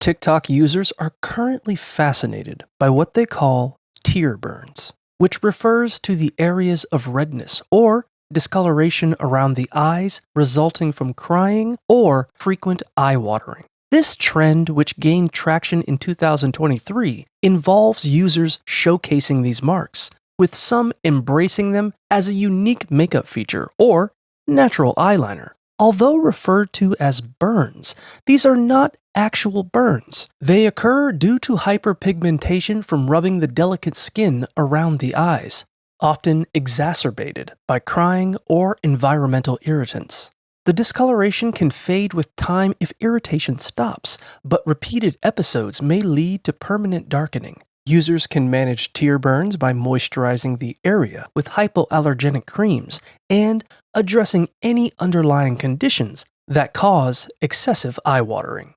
TikTok users are currently fascinated by what they call tear burns, which refers to the areas of redness or discoloration around the eyes resulting from crying or frequent eye watering. This trend, which gained traction in 2023, involves users showcasing these marks, with some embracing them as a unique makeup feature or natural eyeliner. Although referred to as burns, these are not actual burns. They occur due to hyperpigmentation from rubbing the delicate skin around the eyes, often exacerbated by crying or environmental irritants. The discoloration can fade with time if irritation stops, but repeated episodes may lead to permanent darkening. Users can manage tear burns by moisturizing the area with hypoallergenic creams and addressing any underlying conditions that cause excessive eye watering.